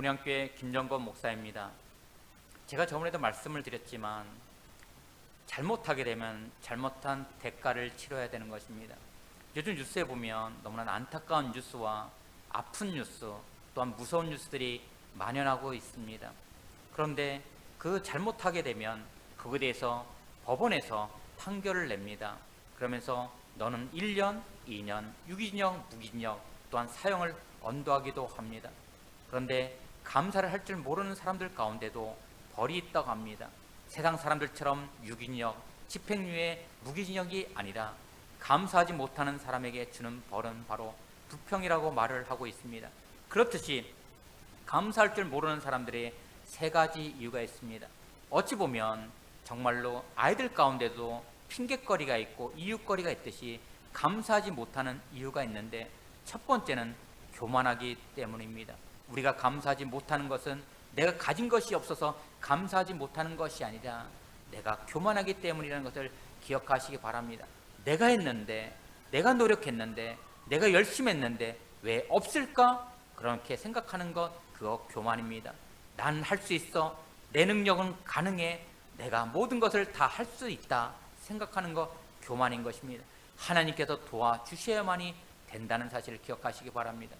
본향교회 김정건 목사입니다. 제가 저번에도 말씀을 드렸지만 잘못하게 되면 잘못한 대가를 치러야 되는 것입니다. 요즘 뉴스에 보면 너무나 안타까운 뉴스와 아픈 뉴스, 또한 무서운 뉴스들이 만연하고 있습니다. 그런데 그 잘못하게 되면 그거에 대해서 법원에서 판결을 냅니다. 그러면서 너는 1년, 2년, 유기징역, 무기징역, 또한 사형을 언도하기도 합니다. 그런데 감사를 할 줄 모르는 사람들 가운데도 벌이 있다고 합니다. 세상 사람들처럼 유기징역, 집행유예, 무기징역이 아니라 감사하지 못하는 사람에게 주는 벌은 바로 불평이라고 말을 하고 있습니다. 그렇듯이 감사할 줄 모르는 사람들의 세 가지 이유가 있습니다. 어찌 보면 정말로 아이들 가운데도 핑곗거리가 있고 이유거리가 있듯이 감사하지 못하는 이유가 있는데, 첫 번째는 교만하기 때문입니다. 우리가 감사하지 못하는 것은 내가 가진 것이 없어서 감사하지 못하는 것이 아니라 내가 교만하기 때문이라는 것을 기억하시기 바랍니다. 내가 했는데, 내가 노력했는데, 내가 열심히 했는데 왜 없을까? 그렇게 생각하는 것, 그거 교만입니다. 난 할 수 있어, 내 능력은 가능해, 내가 모든 것을 다 할 수 있다 생각하는 것, 교만인 것입니다. 하나님께서 도와주셔야만이 된다는 사실을 기억하시기 바랍니다.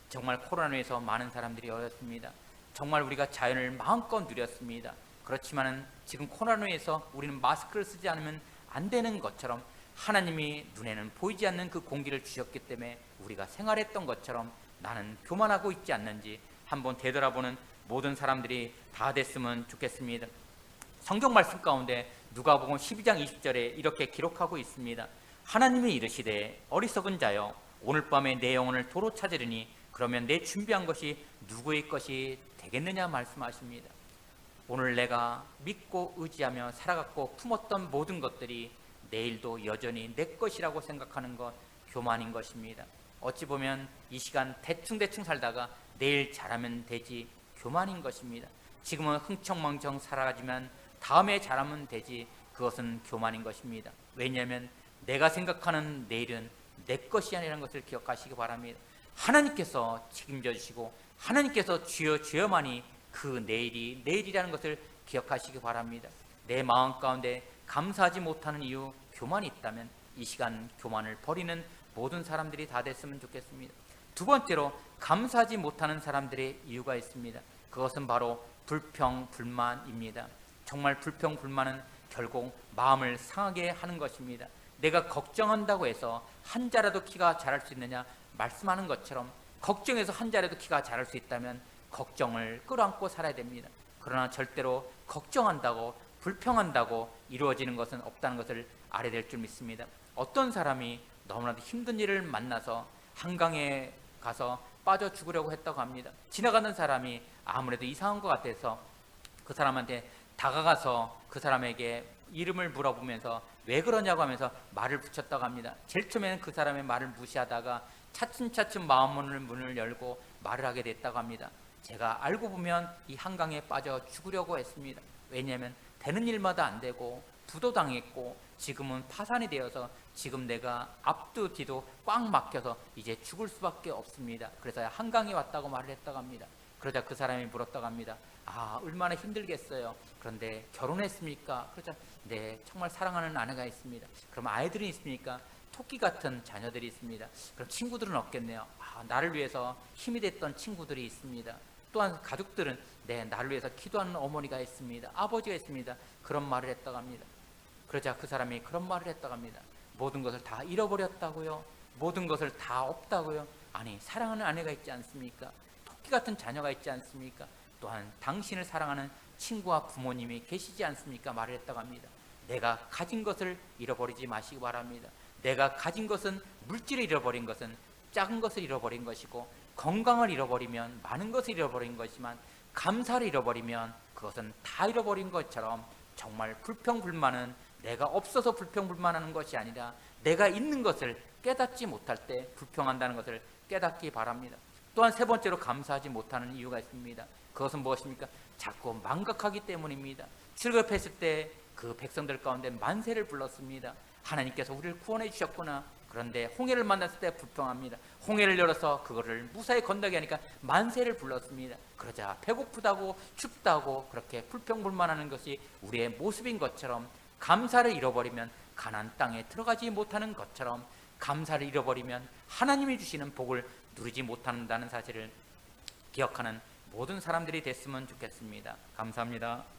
정말 코로나에서 많은 사람들이 어렵습니다. 정말 우리가 자연을 마음껏 누렸습니다. 그렇지만 지금 코로나에서 우리는 마스크를 쓰지 않으면 안 되는 것처럼 하나님이 눈에는 보이지 않는 그 공기를 주셨기 때문에 우리가 생활했던 것처럼 나는 교만하고 있지 않는지 한번 되돌아보는 모든 사람들이 다 됐으면 좋겠습니다. 성경 말씀 가운데 누가복음 12장 20절에 이렇게 기록하고 있습니다. 하나님이 이르시되 어리석은 자여, 오늘 밤에 내 영혼을 도로 찾으리니 그러면 내 준비한 것이 누구의 것이 되겠느냐 말씀하십니다. 오늘 내가 믿고 의지하며 살아갔고 품었던 모든 것들이 내일도 여전히 내 것이라고 생각하는 것, 교만인 것입니다. 어찌 보면 이 시간 대충 살다가 내일 잘하면 되지, 교만인 것입니다. 지금은 흥청망청 살아가지만 다음에 잘하면 되지, 그것은 교만인 것입니다. 왜냐하면 내가 생각하는 내일은 내 것이 아니라는 것을 기억하시기 바랍니다. 하나님께서 책임져 주시고 하나님께서 주여만이 그 내일이 내일이라는 것을 기억하시기 바랍니다. 내 마음 가운데 감사하지 못하는 이유, 교만이 있다면 이 시간 교만을 버리는 모든 사람들이 다 됐으면 좋겠습니다. 두 번째로 감사하지 못하는 사람들의 이유가 있습니다. 그것은 바로 불평, 불만입니다. 정말 불평, 불만은 결국 마음을 상하게 하는 것입니다. 내가 걱정한다고 해서 한 자라도 키가 자랄 수 있느냐 말씀하는 것처럼, 걱정해서 한 자라도 키가 자랄 수 있다면 걱정을 끌어안고 살아야 됩니다. 그러나 절대로 걱정한다고, 불평한다고 이루어지는 것은 없다는 것을 알아야 될 줄 믿습니다. 어떤 사람이 너무나도 힘든 일을 만나서 한강에 가서 빠져 죽으려고 했다고 합니다. 지나가는 사람이 아무래도 이상한 것 같아서 그 사람한테 다가가서 그 사람에게 이름을 물어보면서 왜 그러냐고 하면서 말을 붙였다고 합니다. 제일 처음에는 그 사람의 말을 무시하다가 차츰 문을 열고 말을 하게 됐다고 합니다. 제가 알고 보면 이 한강에 빠져 죽으려고 했습니다. 왜냐하면 되는 일마다 안 되고 부도 당했고 지금은 파산이 되어서 지금 내가 앞도 뒤도 꽉 막혀서 이제 죽을 수밖에 없습니다. 그래서 한강에 왔다고 말을 했다고 합니다. 그러자 그 사람이 물었다고 합니다. 아, 얼마나 힘들겠어요. 그런데 결혼했습니까? 그러자 네, 정말 사랑하는 아내가 있습니다. 그럼 아이들이 있습니까? 토끼 같은 자녀들이 있습니다. 그럼 친구들은 없겠네요. 아, 나를 위해서 힘이 됐던 친구들이 있습니다. 또한 가족들은 네, 나를 위해서 기도하는 어머니가 있습니다. 아버지가 있습니다. 그런 말을 했다고 합니다. 그러자 그 사람이 그런 말을 했다고 합니다. 모든 것을 다 잃어버렸다고요? 모든 것을 다 없다고요? 아니, 사랑하는 아내가 있지 않습니까? 토끼 같은 자녀가 있지 않습니까? 또한 당신을 사랑하는 친구와 부모님이 계시지 않습니까? 말을 했다고 합니다. 내가 가진 것을 잃어버리지 마시기 바랍니다. 내가 가진 것은, 물질을 잃어버린 것은 작은 것을 잃어버린 것이고, 건강을 잃어버리면 많은 것을 잃어버린 것이지만 감사를 잃어버리면 그것은 다 잃어버린 것처럼, 정말 불평불만은 내가 없어서 불평불만하는 것이 아니라 내가 있는 것을 깨닫지 못할 때 불평한다는 것을 깨닫기 바랍니다. 또한 세 번째로 감사하지 못하는 이유가 있습니다. 그것은 무엇입니까? 자꾸 망각하기 때문입니다. 출애굽했을 때 그 백성들 가운데 만세를 불렀습니다. 하나님께서 우리를 구원해 주셨구나, 그런데 홍해를 만났을 때 불평합니다. 홍해를 열어서 그거를 무사히 건너게 하니까 만세를 불렀습니다. 그러자 배고프다고 춥다고 그렇게 불평불만하는 것이 우리의 모습인 것처럼, 감사를 잃어버리면 가나안 땅에 들어가지 못하는 것처럼, 감사를 잃어버리면 하나님이 주시는 복을 누리지 못한다는 사실을 기억하는 모든 사람들이 됐으면 좋겠습니다. 감사합니다.